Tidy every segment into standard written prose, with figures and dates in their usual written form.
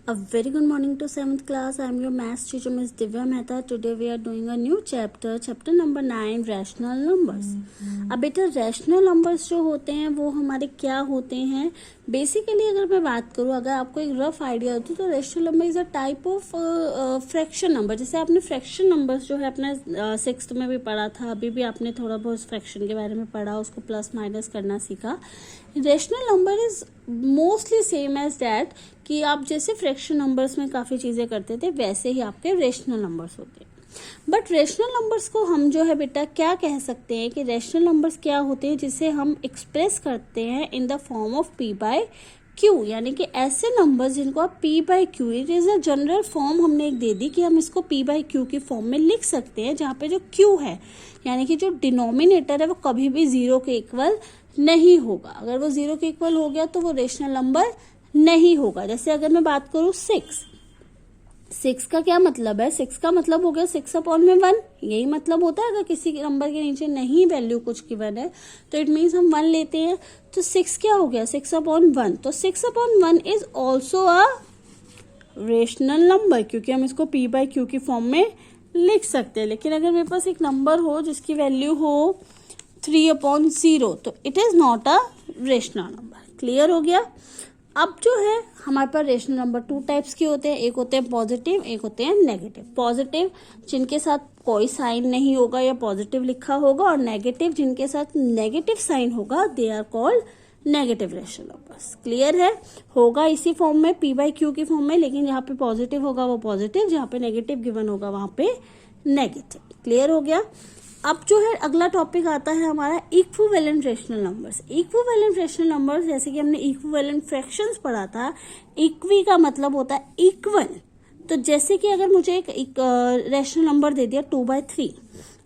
A very good morning to 7th class. I am your maths teacher Ms. Divya Mehta. Today we are doing a new chapter number 9 rational numbers. अब बेटा rational numbers जो होते हैं वो हमारे क्या होते हैं बेसिकली अगर मैं बात करूँ, अगर आपको एक रफ आइडिया होती तो rational number is a type of fraction number. जैसे आपने फ्रैक्शन नंबर्स जो है अपने 6th में भी पढ़ा था, अभी भी आपने थोड़ा बहुत फ्रैक्शन के बारे में पढ़ा, उसको प्लस माइनस करना सीखा। Rational number is mostly same as that कि आप जैसे फ्रैक्शन नंबर्स में काफ़ी चीज़ें करते थे वैसे ही आपके रेशनल नंबर्स होते हैं। बट रेशनल नंबर्स को हम जो है बेटा क्या कह सकते हैं कि रेशनल नंबर्स क्या होते हैं जिसे हम एक्सप्रेस करते हैं in the form of p by q, यानी कि ऐसे नंबर्स जिनको आप p by q, it is a general form हमने एक दे दी कि हम इसको p बाय q की फॉर्म में लिख सकते हैं, जहाँ पे जो q है यानी कि जो डिनोमिनेटर है वो कभी भी 0 के इक्वल नहीं होगा। अगर वो 0 के इक्वल हो गया तो वो रेशनल नंबर नहीं होगा। जैसे अगर मैं बात करूं 6 का क्या मतलब है, 6 का मतलब हो गया 6/1, यही मतलब होता है। अगर किसी नंबर के नीचे नहीं वैल्यू कुछ गिवन है तो इट मीन्स हम 1 लेते हैं, तो 6 क्या हो गया 6/1। तो 6/1 is also a rational number क्योंकि हम इसको p बाय q की फॉर्म में लिख सकते हैं। लेकिन अगर मेरे पास एक नंबर हो जिसकी वैल्यू हो 3/0 तो it is not a rational number. Clear हो गया। अब जो है हमारे पास रेशनल नंबर 2 टाइप्स के होते हैं, एक होते हैं पॉजिटिव, एक होते हैं नेगेटिव। पॉजिटिव जिनके साथ कोई साइन नहीं होगा या पॉजिटिव लिखा होगा, और नेगेटिव जिनके साथ नेगेटिव साइन होगा, they are called negative rational numbers. Clear है, होगा इसी फॉर्म में p बाय q की फॉर्म में, लेकिन जहाँ पे पॉजिटिव होगा वो पॉजिटिव, जहाँ पे नेगेटिव गिवन होगा वहां पे नेगेटिव। क्लियर हो गया। अब जो है अगला टॉपिक आता है हमारा equivalent rational numbers. Equivalent rational numbers जैसे कि हमने इक्विवेलेंट फ्रैक्शंस पढ़ा था, इक्वी का मतलब होता है इक्वल। तो जैसे कि अगर मुझे एक रेशनल नंबर दे दिया 2/3,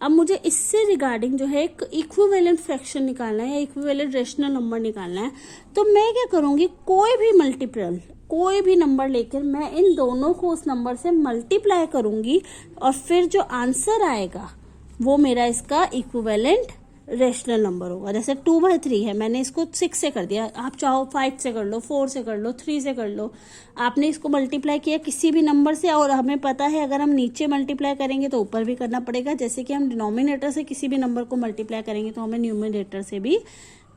अब मुझे इससे रिगार्डिंग जो है एक इक्विवेलेंट फ्रैक्शन निकालना है या इक्विवेलेंट रेशनल नंबर निकालना है, तो मैं क्या करूंगी, कोई भी मल्टीपल कोई भी नंबर लेकर मैं इन दोनों को उस नंबर से मल्टीप्लाई करूंगी और फिर जो आंसर आएगा वो मेरा इसका इक्विवेलेंट रेशनल नंबर होगा। जैसे 2/3 है, मैंने इसको 6 से कर दिया, आप चाहो 5 से कर लो, 4 से कर लो, 3 से कर लो। आपने इसको मल्टीप्लाई किया किसी भी नंबर से, और हमें पता है अगर हम नीचे मल्टीप्लाई करेंगे तो ऊपर भी करना पड़ेगा। जैसे कि हम डिनोमिनेटर से किसी भी नंबर को मल्टीप्लाई करेंगे तो हमें न्यूमिनेटर से भी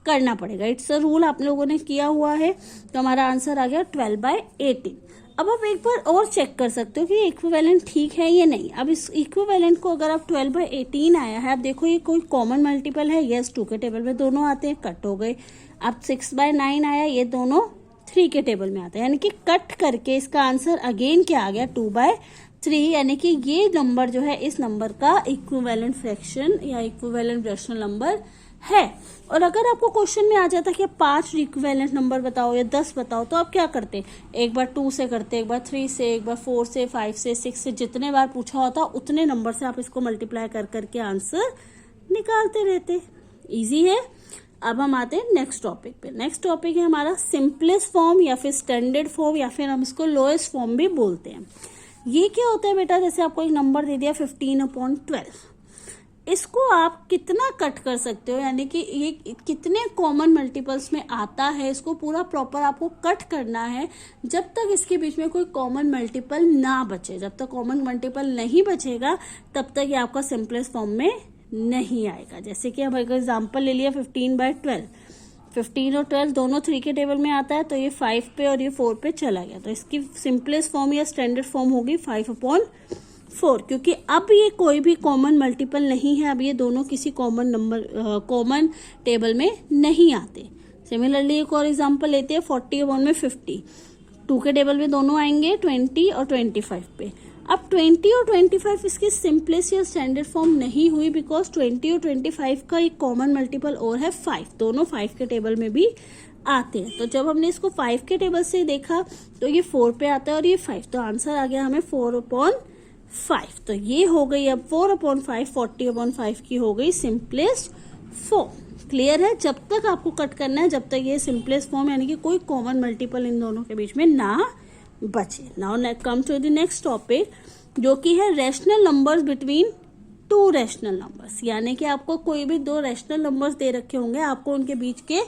करना पड़ेगा। इट्स अ रूल, आप लोगों ने किया हुआ है। तो हमारा आंसर आ गया 12/18। अब आप एक बार और चेक कर सकते हो कि इक्विवेलेंट ठीक है या नहीं। अब इस इक्विवेलेंट को अगर आप 12/18 आया है, अब देखो ये कोई कॉमन मल्टीपल है, यस 2 के टेबल में दोनों आते हैं, कट हो गए। अब 6/9 आया, ये दोनों 3 के टेबल में आते हैं, यानी कि कट करके इसका आंसर अगेन क्या आ गया 2/3, यानी कि ये नंबर जो है इस नंबर का इक्विवेलेंट फ्रैक्शन या इक्विवेलेंट रेशनल नंबर है। और अगर आपको क्वेश्चन में आ जाता कि 5 इक्विवेलेंट नंबर बताओ या 10 बताओ, तो आप क्या करते, एक बार 2 से करते, एक बार 3 से, एक बार 4 से, 5 से, 6 से, जितने बार पूछा होता उतने नंबर से आप इसको मल्टीप्लाई कर करके आंसर निकालते रहते। इजी है। अब हम आते हैं नेक्स्ट टॉपिक पे। नेक्स्ट टॉपिक है हमारा सिंपलेस्ट फॉर्म या फिर स्टैंडर्ड फॉर्म या फिर हम इसको लोएस्ट फॉर्म भी बोलते हैं। ये क्या होता है बेटा, जैसे आपको एक नंबर दे दिया 15/12, इसको आप कितना कट कर सकते हो, यानी कि ये कितने कॉमन मल्टीपल्स में आता है, इसको पूरा प्रॉपर आपको कट करना है जब तक इसके बीच में कोई कॉमन मल्टीपल ना बचे। जब तक कॉमन मल्टीपल नहीं बचेगा तब तक ये आपका सिंपलेस्ट फॉर्म में नहीं आएगा। जैसे कि हम एग्जांपल ले लिया 15/12, 15 और 12 दोनों 3 के टेबल में आता है, तो ये 5 पे और ये 4 पे चला गया, तो इसकी सिंपलेस्ट फॉर्म या स्टैंडर्ड फॉर्म होगी 5/4, क्योंकि अब ये कोई भी कॉमन मल्टीपल नहीं है। अब ये दोनों किसी कॉमन टेबल में नहीं आते। सिमिलरली एक और एग्जांपल लेते हैं 40/50, 2 के टेबल में दोनों आएंगे 20 और 25 पे। अब 20 और 25 इसकी सिंपलेस्ट या स्टैंडर्ड फॉर्म नहीं हुई, बिकॉज 20 और 25 का एक कॉमन मल्टीपल और है 5, दोनों 5 के टेबल में भी आते हैं। तो जब हमने इसको 5 के टेबल से देखा तो ये 4 पे आता है और ये 5, तो आंसर आ गया हमें 4/5। तो ये हो गई अब 4/5, 40/5 की हो गई सिंपलेस्ट फॉर्म। क्लियर है। जब तक आपको कट करना है जब तक ये सिंपलेस्ट फॉर्म यानी कि कोई कॉमन मल्टीपल इन दोनों के बीच में ना बचे। Now come to the next topic, जो कि है rational numbers between 2 rational numbers, यानी कि आपको कोई भी 2 रैशनल नंबर्स दे रखे होंगे, आपको उनके बीच के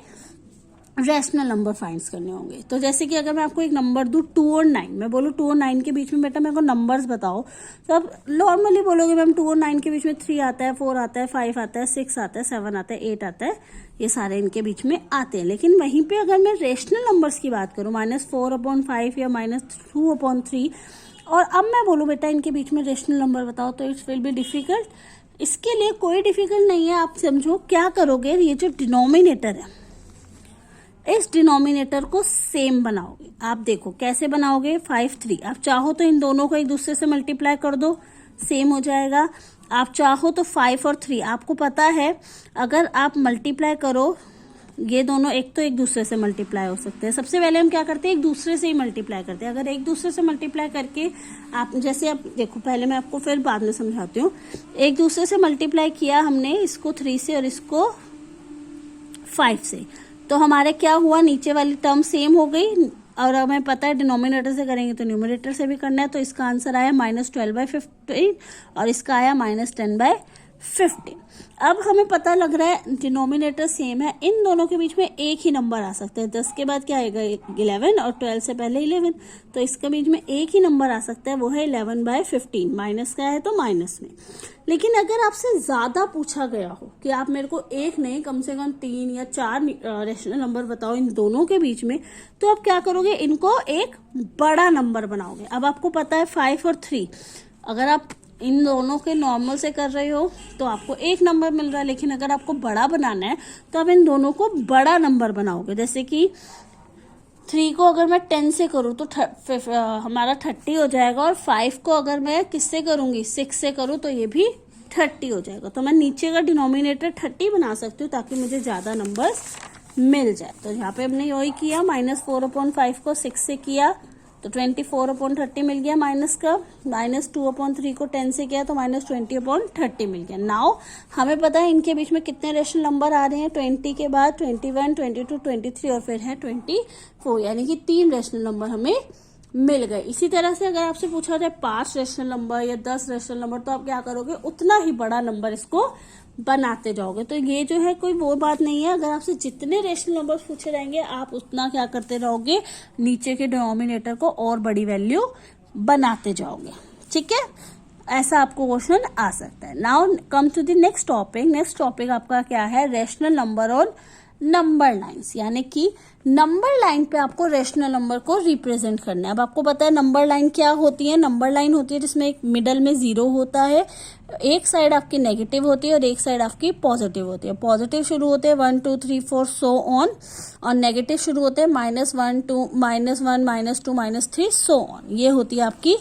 रैशनल नंबर फाइंड्स करने होंगे। तो जैसे कि अगर मैं आपको एक नंबर दूं 2 और 9, मैं बोलूँ 2 और 9 के बीच में बेटा मेरे को नंबर्स बताओ, तो आप नॉर्मली बोलोगे मैम 2 और 9 के बीच में 3 आता है, 4 आता है, 5 आता है, 6 आता है, 7 आता है, 8 आता है, ये सारे इनके बीच में आते हैं। लेकिन वहीं पे अगर मैं रेशनल नंबर्स की बात करूँ -4/5 या -2/3, और अब मैं बोलूँ बेटा इनके बीच में रेशनल नंबर बताओ, तो इट्स विल बी डिफिकल्ट। इसके लिए कोई डिफिकल्ट नहीं है, आप समझो क्या करोगे, ये जो डिनोमिनेटर है इस डिनोमिनेटर को सेम बनाओगे। आप देखो कैसे बनाओगे, 5 3, आप चाहो तो इन दोनों को एक दूसरे से मल्टीप्लाई कर दो, सेम हो जाएगा। आप चाहो तो 5 और 3, आपको पता है अगर आप मल्टीप्लाई करो ये दोनों एक तो एक दूसरे से मल्टीप्लाई हो सकते हैं। सबसे पहले हम क्या करते हैं, एक दूसरे से ही मल्टीप्लाई करते हैं। अगर एक दूसरे से मल्टीप्लाई करके आप जैसे आप देखो, पहले मैं आपको फिर बाद में समझाती हूँ। एक दूसरे से मल्टीप्लाई किया हमने, इसको 3 से और इसको 5 से, तो हमारे क्या हुआ, नीचे वाली टर्म सेम हो गई, और हमें पता है डिनोमिनेटर से करेंगे तो न्यूमरेटर से भी करना है। तो इसका आंसर आया -12/15 और इसका आया -10/15। अब हमें पता लग रहा है डिनोमिनेटर सेम है, इन दोनों के बीच में एक ही नंबर आ सकते हैं। 10 के बाद क्या आएगा 11 और 12 से पहले 11, तो इसके बीच में एक ही नंबर आ सकता है, वो है 11/15। माइनस का है तो माइनस में। लेकिन अगर आपसे ज्यादा पूछा गया हो कि आप मेरे को एक नहीं कम से कम 3 या 4 रेशनल नंबर बताओ इन दोनों के बीच में, तो आप क्या करोगे, इनको एक बड़ा नंबर बनाओगे। अब आपको पता है 5 और 3, अगर आप इन दोनों के नॉर्मल से कर रहे हो तो आपको एक नंबर मिल रहा है, लेकिन अगर आपको बड़ा बनाना है तो आप इन दोनों को बड़ा नंबर बनाओगे। जैसे कि 3 को अगर मैं 10 से करूँ तो हमारा 30 हो जाएगा, और 5 को अगर मैं किससे करूँगी 6 से करूँ तो ये भी 30 हो जाएगा। तो मैं नीचे का डिनोमिनेटर 30 बना सकती हूँ ताकि मुझे ज़्यादा नंबर्स मिल जाए। तो यहाँ पे हमने यही किया, -4/5 को 6 से किया तो 24/30 मिल गया माइनस का, -2/3 को 10 से किया तो -20/30 मिल गया। नाउ हमें पता है इनके बीच में कितने रेशनल नंबर आ रहे हैं, 20 के बाद 21, 22, 23 और फिर है 24, यानी कि 3 रेशनल नंबर हमें मिल गए। इसी तरह से अगर आपसे पूछा जाए 5 रेशनल नंबर या 10 रेशनल नंबर, तो आप क्या करोगे, उतना ही बड़ा नंबर इसको बनाते जाओगे। तो ये जो है कोई वो बात नहीं है, अगर आपसे जितने रेशनल नंबर पूछे जाएंगे आप उतना क्या करते रहोगे, नीचे के डिनोमिनेटर को और बड़ी वैल्यू बनाते जाओगे। ठीक है, ऐसा आपको क्वेश्चन आ सकता है। Now come to the next topic. Next topic आपका क्या है, rational number on number lines, यानी कि नंबर लाइन पे आपको रेशनल नंबर को रिप्रेजेंट करना है। अब आपको पता है नंबर लाइन क्या होती है, नंबर लाइन होती है जिसमें एक मिडल में 0 होता है, एक साइड आपकी नेगेटिव होती है और एक साइड आपकी पॉजिटिव होती है। पॉजिटिव शुरू होते हैं 1 2 3 4 सो ऑन, और नेगेटिव शुरू होते हैं -1 2 -1 -2 -3 सो ऑन। ये होती है आपकी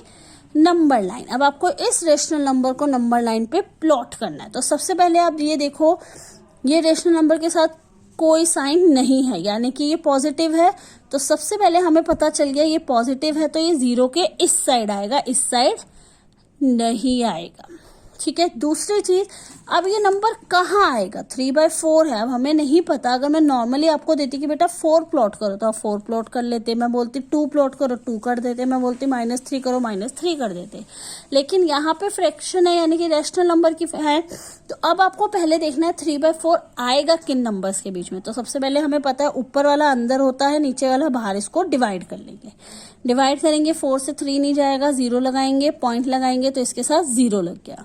नंबर लाइन। अब आपको इस रेशनल नंबर को नंबर लाइन पे प्लॉट करना है। तो सबसे पहले आप ये देखो, ये रेशनल नंबर के साथ कोई साइन नहीं है, यानी कि ये पॉजिटिव है। तो सबसे पहले हमें पता चल गया ये पॉजिटिव है, तो ये 0 के इस साइड आएगा, इस साइड नहीं आएगा। ठीक है, दूसरी चीज, अब ये नंबर कहाँ आएगा, 3/4 है। अब हमें नहीं पता, अगर मैं नॉर्मली आपको देती कि बेटा 4 प्लॉट करो तो आप 4 प्लॉट कर लेते, मैं बोलती 2 प्लॉट करो 2 कर देते, मैं बोलती -3 करो -3 कर देते। लेकिन यहाँ पे फ्रैक्शन है, यानी कि रेशनल नंबर की है, तो अब आपको पहले देखना है 3/4 आएगा किन नंबर्स के बीच में। तो सबसे पहले हमें पता है ऊपर वाला अंदर होता है, नीचे वाला बाहर, इसको डिवाइड कर लेंगे। डिवाइड करेंगे, 4 से 3 नहीं जाएगा, 0 लगाएंगे, पॉइंट लगाएंगे तो इसके साथ 0 लग गया।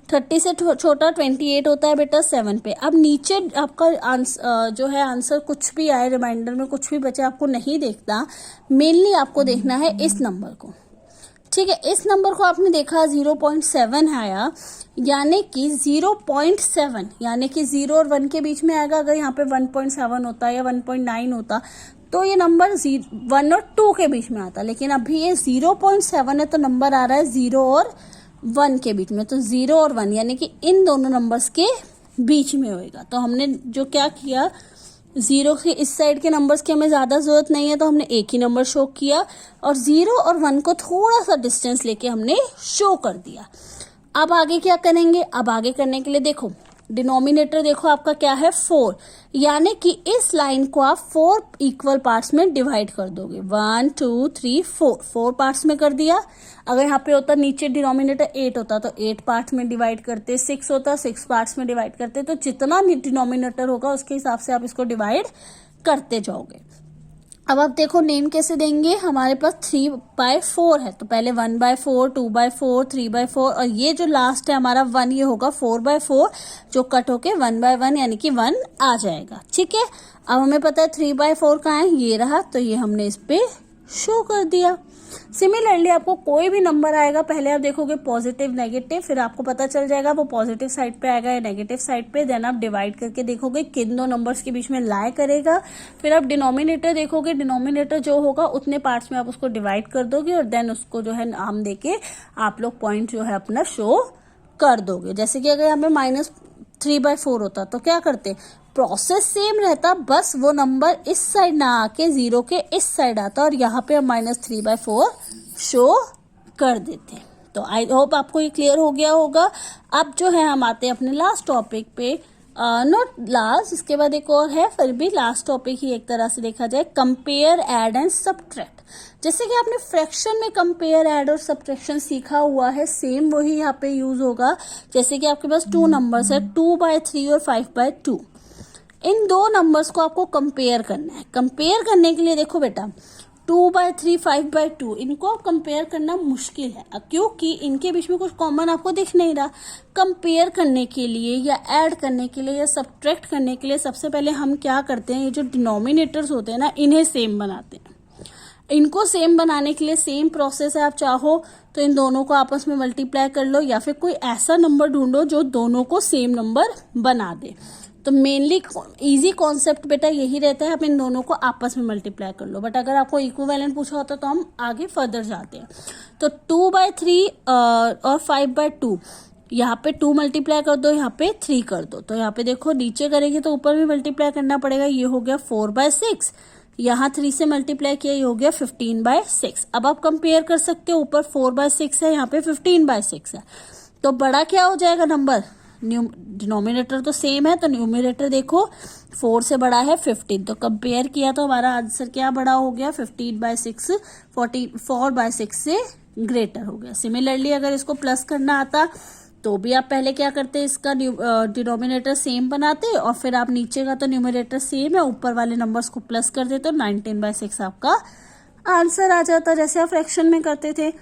30 से छोटा 28 होता है बेटा 7 पे। अब नीचे आपका आंसर जो है, आंसर कुछ भी आए, रिमाइंडर में कुछ भी बचे, आपको नहीं देखना, मेनली आपको देखना है इस नंबर को। ठीक है, इस नंबर को आपने देखा 0.7 आया, यानी कि 0.7 यानी कि 0 और 1 के बीच में आएगा। अगर यहाँ पे 1.7 होता या 1.9 होता तो ये नंबर 1 और 2 के बीच में आता, लेकिन अभी ये 0.7 है तो नंबर आ रहा है 0 और 1 के बीच में। तो 0 और 1 यानी कि इन दोनों नंबर्स के बीच में होएगा। तो हमने जो क्या किया, 0 के इस साइड के नंबर्स की हमें ज्यादा जरूरत नहीं है, तो हमने एक ही नंबर शो किया, और 0 और 1 को थोड़ा सा डिस्टेंस लेके हमने शो कर दिया। अब आगे क्या करेंगे, अब आगे करने के लिए देखो डिनोमिनेटर देखो आपका क्या है 4, यानी कि इस लाइन को आप 4 इक्वल पार्ट्स में डिवाइड कर दोगे। 1 2 3 4 पार्ट्स में कर दिया। अगर यहाँ पे होता नीचे डिनोमिनेटर 8 होता तो 8 पार्ट्स में डिवाइड करते, 6 होता 6 पार्ट्स में डिवाइड करते। तो जितना डिनोमिनेटर होगा उसके हिसाब से आप इसको डिवाइड करते जाओगे। अब आप देखो नेम कैसे देंगे, हमारे पास 3/4 है, तो पहले 1/4, 2/4, 3/4 और ये जो लास्ट है हमारा 1, ये होगा 4/4 जो कट होके 1/1 यानी कि 1 आ जाएगा। ठीक है, अब हमें पता है 3/4 कहाँ है, ये रहा, तो ये हमने इस पे शो कर दिया। सिमिलरली आपको कोई भी नंबर आएगा, पहले आप देखोगे पॉजिटिव नेगेटिव, फिर आपको पता चल जाएगा वो पॉजिटिव साइड पे आएगा या नेगेटिव साइड पे, देन आप डिवाइड करके देखोगे किन दो नंबर्स के बीच में लाई करेगा, फिर आप डिनोमिनेटर देखोगे, डिनोमिनेटर जो होगा उतने पार्ट्स में आप उसको डिवाइड कर दोगे और देन उसको जो है नाम देके आप लोग पॉइंट जो है अपना शो कर दोगे। जैसे कि अगर यहाँ पे -3/4 होता तो क्या करते, प्रोसेस सेम रहता, बस वो नंबर इस साइड ना आके 0 के इस साइड आता और यहाँ पे हम -3/4 शो कर देते। तो आई होप आपको ये क्लियर हो गया होगा। अब जो है हम आते हैं अपने लास्ट टॉपिक पे, नॉट लास्ट, इसके बाद एक और है, फिर भी लास्ट टॉपिक ही एक तरह से देखा जाए, कंपेयर, ऐड एंड सब्ट्रैक्ट। जैसे कि आपने फ्रैक्शन में कंपेयर, ऐड और सब्ट्रैक्शन सीखा हुआ है, सेम वही यहाँ पे यूज होगा। जैसे कि आपके पास 2 नंबर्स है, 2/3 और 5/2। इन दो नंबर्स को आपको कंपेयर करना है। कंपेयर करने के लिए देखो बेटा 2/3, 5/2 इनको कंपेयर करना मुश्किल है, क्योंकि इनके बीच में कुछ कॉमन आपको दिख नहीं रहा। कंपेयर करने के लिए या ऐड करने के लिए या सब्ट्रैक्ट करने के लिए सबसे पहले हम क्या करते हैं, ये जो डिनोमिनेटर्स होते हैं ना, इन्हें सेम बनाते हैं। इनको सेम बनाने के लिए सेम प्रोसेस है, आप चाहो तो इन दोनों को आपस में मल्टीप्लाई कर लो या फिर कोई ऐसा नंबर ढूंढो जो दोनों को सेम नंबर बना दे। तो मेनली इजी कॉन्सेप्ट बेटा यही रहता है, आप इन दोनों को आपस में मल्टीप्लाई कर लो। बट अगर आपको इक्विवेलेंट पूछा होता तो हम आगे फर्दर जाते हैं। तो 2/3 और 5/2, यहाँ पे 2 मल्टीप्लाई कर दो, यहाँ पे 3 कर दो। तो यहाँ पे देखो नीचे करेंगे तो ऊपर भी मल्टीप्लाई करना पड़ेगा, ये हो गया 4/6, यहाँ 3 से मल्टीप्लाई किया, ये हो गया 15/6। अब आप कंपेयर कर सकते हो, ऊपर 4/6 है, यहाँ पे 15/6 है, तो बड़ा क्या हो जाएगा नंबर, डिनोमिनेटर तो सेम है, तो न्यूमिनेटर देखो 4 से बड़ा है 15, तो कंपेयर किया तो हमारा आंसर क्या बड़ा हो गया, 15/6 4/6 से ग्रेटर हो गया। सिमिलरली अगर इसको प्लस करना आता तो भी आप पहले क्या करते, इसका डिनोमिनेटर सेम बनाते और फिर आप नीचे का तो न्यूमिनेटर सेम है, ऊपर वाले नंबर्स को प्लस कर देते, 19/6 आपका आंसर आ जाता, जैसे आप फ्रैक्शन में करते थे।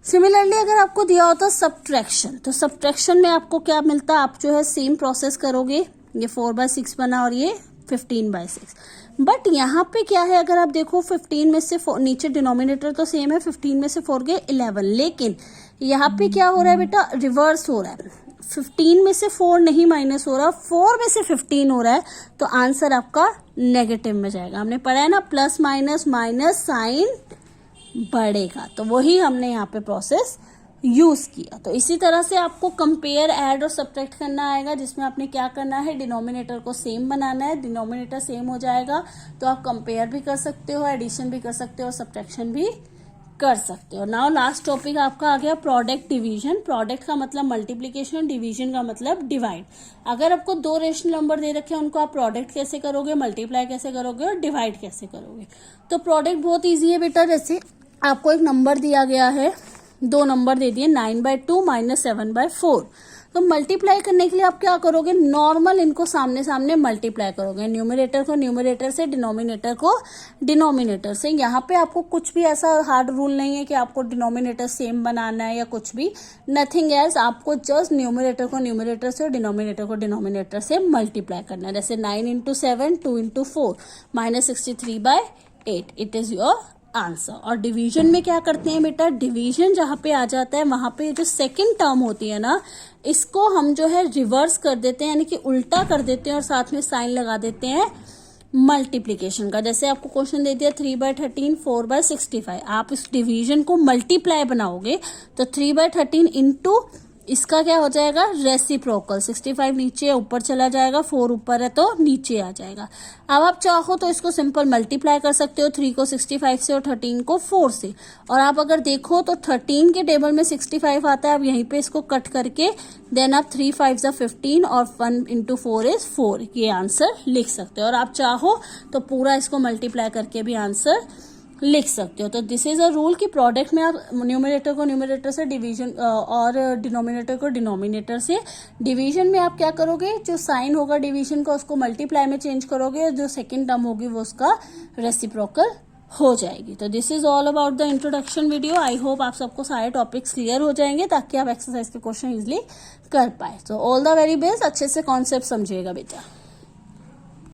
सिमिलरली अगर आपको दिया होता सब्ट्रैक्शन, तो सब्ट्रैक्शन में आपको क्या मिलता, आप जो है सेम प्रोसेस करोगे, ये 4/6 बना और ये 15/6। बट यहाँ पे क्या है, अगर आप देखो 15 में से 4, नीचे डिनोमिनेटर तो सेम है, 15 में से 4 गए 11, लेकिन यहाँ पे क्या हो रहा है बेटा, रिवर्स हो रहा है, 15 में से 4 नहीं माइनस हो रहा, 4 में से 15 हो रहा है, तो आंसर आपका नेगेटिव में जाएगा। हमने पढ़ा है ना, प्लस माइनस माइनस साइन बढ़ेगा, तो वही हमने यहाँ पे प्रोसेस यूज किया। तो इसी तरह से आपको कंपेयर, ऐड और सब्ट्रैक्ट करना आएगा, जिसमें आपने क्या करना है, डिनोमिनेटर को सेम बनाना है। डिनोमिनेटर सेम हो जाएगा तो आप कंपेयर भी कर सकते हो, एडिशन भी कर सकते हो, सब्ट्रैक्शन भी कर सकते हो। नाउ लास्ट टॉपिक आपका आ गया प्रोडक्ट डिवीजन। प्रोडक्ट का मतलब मल्टीप्लीकेशन, डिवीजन का मतलब डिवाइड। अगर आपको 2 रेशनल नंबर दे रखे हैं, उनको आप प्रोडक्ट कैसे करोगे, मल्टीप्लाई कैसे करोगे और डिवाइड कैसे करोगे। तो प्रोडक्ट बहुत ईजी है बेटा, जैसे आपको एक नंबर दिया गया है, 2 नंबर दे दिए, 9/2 -7/4। तो मल्टीप्लाई करने के लिए आप क्या करोगे, नॉर्मल इनको सामने सामने मल्टीप्लाई करोगे, न्यूमरेटर को न्यूमरेटर से, डिनोमिनेटर को डिनोमिनेटर से। यहाँ पे आपको कुछ भी ऐसा हार्ड रूल नहीं है कि आपको डिनोमिनेटर सेम बनाना है या कुछ भी, नथिंग एल्स, आपको जस्ट न्यूमरेटर को न्यूमरेटर से और डिनोमिनेटर को डिनोमिनेटर से मल्टीप्लाई करना है। जैसे 9 × 7 2 × 4 -63/8, इट इज योर आंसर। और डिवीजन में क्या करते हैं बेटा, डिवीजन जहां पे आ जाता है वहां पे जो सेकंड टर्म होती है ना, इसको हम जो है रिवर्स कर देते हैं, यानी कि उल्टा कर देते हैं और साथ में साइन लगा देते हैं मल्टीप्लीकेशन का। जैसे आपको क्वेश्चन दे दिया 3/13 4/65, आप इस डिवीजन को मल्टीप्लाई बनाओगे तो 3/13 इंटू इसका क्या हो जाएगा, रेसिप्रोकल, 65 नीचे ऊपर चला जाएगा, 4 ऊपर है तो नीचे आ जाएगा। अब आप चाहो तो इसको सिंपल मल्टीप्लाई कर सकते हो, 3 को 65 से और 13 को 4 से। और आप अगर देखो तो 13 के टेबल में 65 आता है, आप यहीं पे इसको कट करके देन आप 3 5 15 और 1 × 4 = 4, ये आंसर लिख सकते हो। और आप चाहो तो पूरा इसको मल्टीप्लाई करके भी आंसर लिख सकते हो। तो दिस इज अ रूल कि प्रोडक्ट में आप न्यूमरेटर को न्यूमरेटर से डिवीजन और डिनोमिनेटर को डिनोमिनेटर से, डिवीजन में आप क्या करोगे, जो साइन होगा डिवीजन का उसको मल्टीप्लाई में चेंज करोगे और जो सेकेंड टर्म होगी वो उसका रेसिप्रोकल हो जाएगी। तो this is all about the introduction video. I hope आप सबको सारे टॉपिक्स क्लियर हो जाएंगे ताकि आप एक्सरसाइज के क्वेश्चन इजिली कर पाए। तो ऑल द वेरी बेस्ट, अच्छे से कॉन्सेप्ट समझिएगा बेटा।